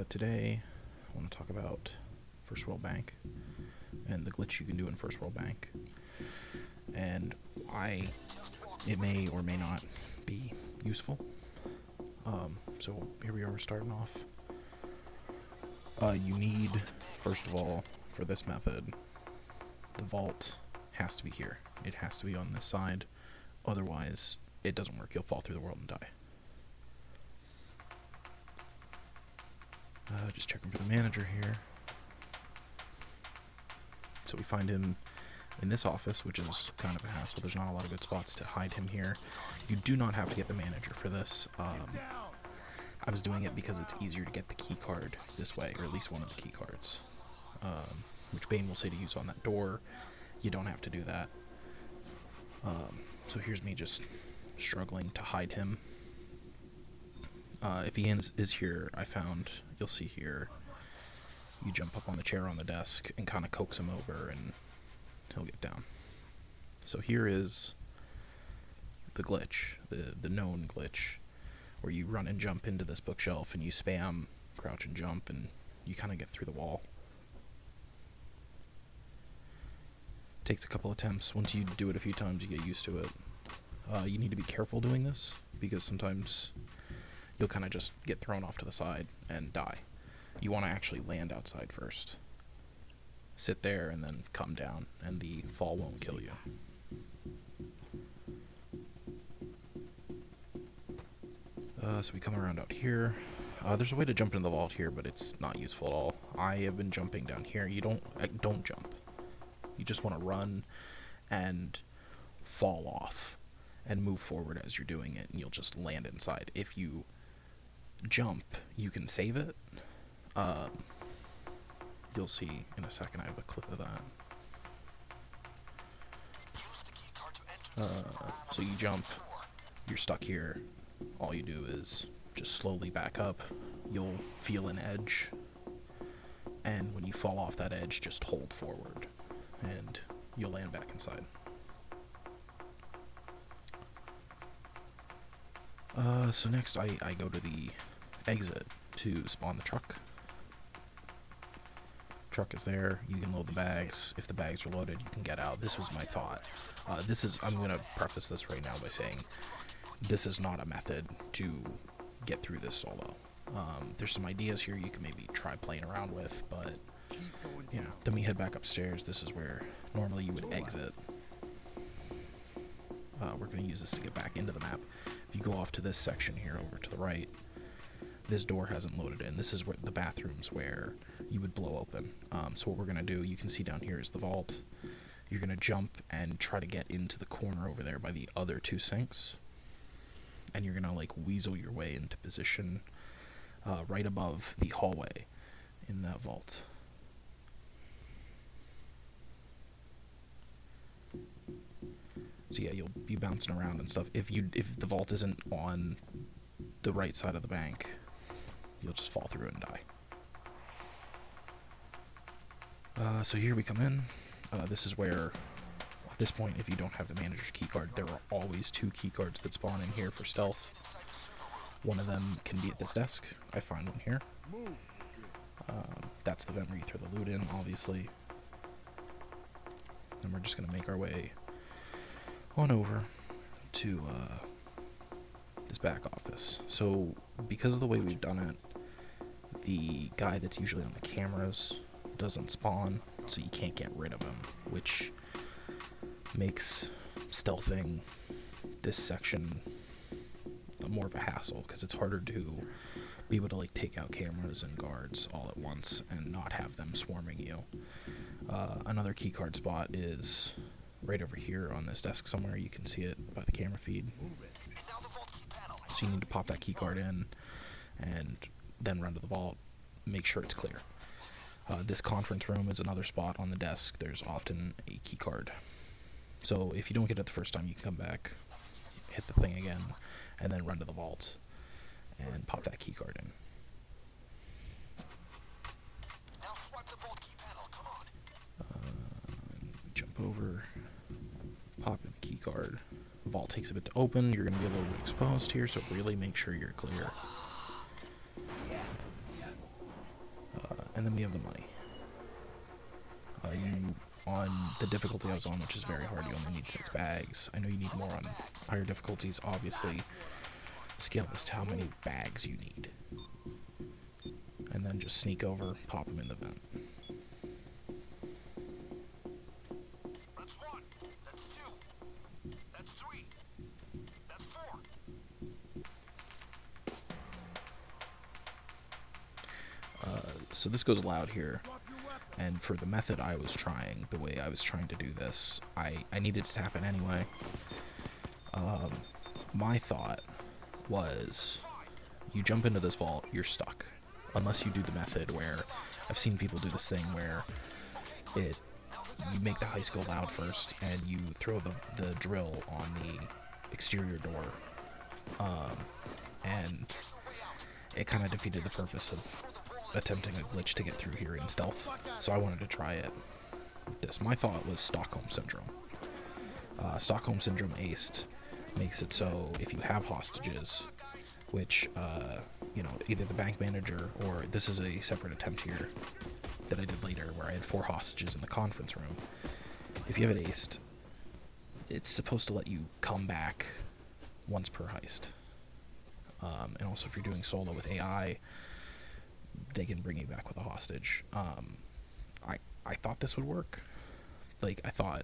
Today I want to talk about First World Bank and the glitch you can do in First World Bank, and why it may or may not be useful. So here we are starting off. You need, first of all, for this method, the vault has to be here. It has to be on this side, otherwise it doesn't work. You'll fall through the world and die. Just checking for the manager here. So we find him in this office, which is kind of a hassle. There's not a lot of good spots to hide him here. You do not have to get the manager for this. I was doing it because it's easier to get the key card this way, or at least one of the key cards, which Bane will say to use on that door. You don't have to do that. So here's me just struggling to hide him. If he is here, I found, you'll see here, you jump up on the chair on the desk and kind of coax him over and he'll get down. So here is the glitch, the known glitch, where you run and jump into this bookshelf and you spam crouch and jump and you kind of get through the wall. Takes a couple attempts. Once you do it a few times, you get used to it. You need to be careful doing this because sometimes you'll kind of just get thrown off to the side and die. You want to actually land outside first. Sit there and then come down, and the fall won't kill you. So we come around out here. There's a way to jump into the vault here, but it's not useful at all. I have been jumping down here. You don't jump. You just want to run and fall off and move forward as you're doing it, and you'll just land inside. If you jump, you can save it. You'll see in a second. I have a clip of that. So you jump, you're stuck here. All you do is just slowly back up. You'll feel an edge, and when you fall off that edge, just hold forward and you'll land back inside. So next I go to the exit to spawn the truck. Truck is there. You can load the bags. If the bags are loaded, you can get out. This was my thought. I'm going to preface this right now by saying this is not a method to get through this solo. There's some ideas here you can maybe try playing around with, but you know, then we head back upstairs. This is where normally you would exit. We're going to use this to get back into the map. If you go off to this section here over to the right, this door hasn't loaded in. This is where the bathrooms where you would blow open. So what we're going to do, you can see down here is the vault. You're going to jump and try to get into the corner over there by the other two sinks. And you're going to like weasel your way into position right above the hallway in that vault. So yeah, you'll be bouncing around and stuff. If the vault isn't on the right side of the bank, you'll just fall through it and die. So here we come in. This is where, at this point, if you don't have the manager's keycard, there are always two keycards that spawn in here for stealth. One of them can be at this desk. I find one here. That's the vent where you throw the loot in, obviously. And we're just going to make our way on over to this back office. So because of the way we've done it, the guy that's usually on the cameras doesn't spawn, so you can't get rid of him, which makes stealthing this section more of a hassle, because it's harder to be able to like take out cameras and guards all at once and not have them swarming you. Another keycard spot is right over here on this desk somewhere. You can see it by the camera feed. So you need to pop that keycard in and then run to the vault, make sure it's clear. This conference room is another spot on the desk. There's often a keycard. So if you don't get it the first time, you can come back, hit the thing again, and then run to the vault and pop that keycard in. Jump over, pop in the keycard. Vault takes a bit to open. You're going to be a little bit exposed here, so really make sure you're clear. and then we have the money. You on the difficulty I was on, which is very hard, you only need 6 bags. I know you need more on higher difficulties, obviously. Scale this to how many bags you need. And then just sneak over, pop them in the vent. That's 1. That's 2. That's 3. That's 4. So this goes loud here. And for the method I was trying, the way I was trying to do this, I needed to tap it anyway. My thought was, you jump into this vault, you're stuck. Unless you do the method where, I've seen people do this thing where you make the heist go loud first, and you throw the drill on the exterior door. And it kind of defeated the purpose of attempting a glitch to get through here in stealth, so I wanted to try it with this. My thought was Stockholm Syndrome. Stockholm Syndrome aced makes it so if you have hostages, which, either the bank manager, or this is a separate attempt here that I did later where I had 4 hostages in the conference room. If you have it aced, it's supposed to let you come back once per heist. And also if you're doing solo with AI, they can bring you back with a hostage. I thought this would work. Like, I thought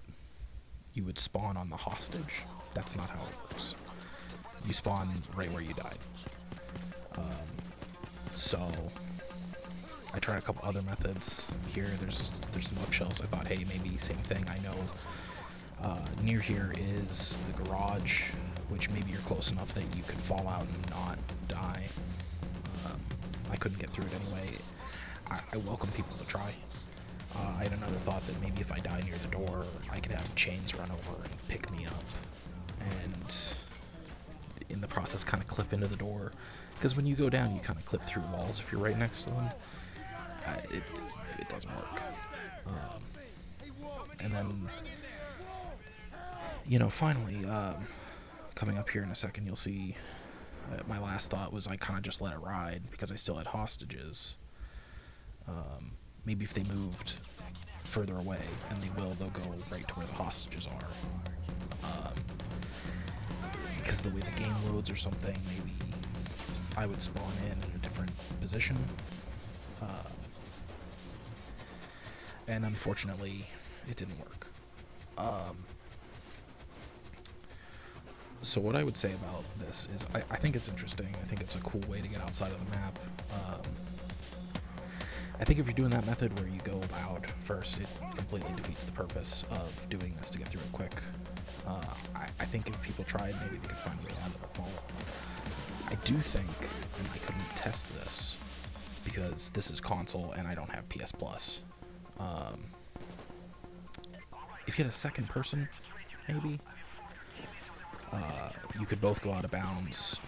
you would spawn on the hostage. That's not how it works. You spawn right where you died. So I tried a couple other methods here. There's some bookshelves. I thought, hey, maybe same thing. I know near here is the garage, which maybe you're close enough that you could fall out and not die. I couldn't get through it anyway. I welcome people to try. I had another thought that maybe if I die near the door, I could have chains run over and pick me up, and in the process kind of clip into the door. Because when you go down, you kind of clip through walls if you're right next to them. It doesn't work. And then, finally, coming up here in a second, you'll see my last thought was I kind of just let it ride because I still had hostages. Maybe if they moved further away, and they'll go right to where the hostages are. Because of the way the game loads or something, maybe I would spawn in a different position. And unfortunately, it didn't work. So what I would say about this is I think it's interesting. I think it's a cool way to get outside of the map. I think if you're doing that method where you go loud first, it completely defeats the purpose of doing this to get through it quick. I think if people tried, maybe they could find a way out of the vault. I do think, and I couldn't test this, because this is console and I don't have PS Plus. If you had a second person, maybe, you could both go out of bounds,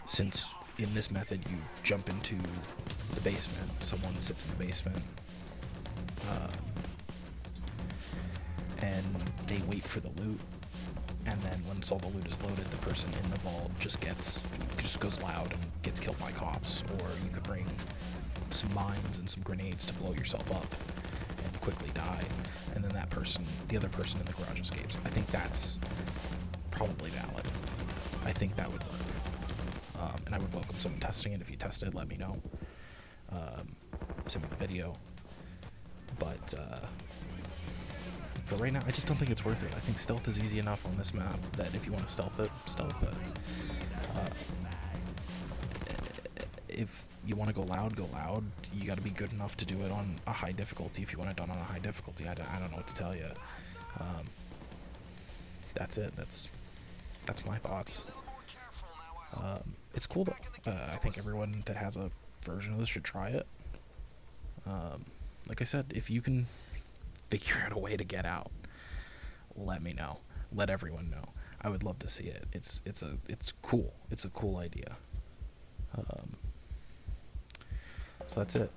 since in this method you jump into the basement, someone sits in the basement, and they wait for the loot, and then once all the loot is loaded, the person in the vault just goes loud and gets killed by cops. Or you could bring some mines and some grenades to blow yourself up and quickly die, and then the other person in the garage escapes. I think that's probably valid. I think that would work. And I would welcome someone testing it. If you test it, let me know. Send me the video. But for right now, I just don't think it's worth it. I think stealth is easy enough on this map that if you want to stealth it, stealth it. If you want to go loud, go loud. You got to be good enough to do it on a high difficulty. If you want it done on a high difficulty, I don't know what to tell you. That's it. That's my thoughts. It's cool though. I think everyone that has a version of this should try it. Like I said, if you can figure out a way to get out, let me know. Let everyone know. I would love to see it. It's cool. It's a cool idea. So that's it.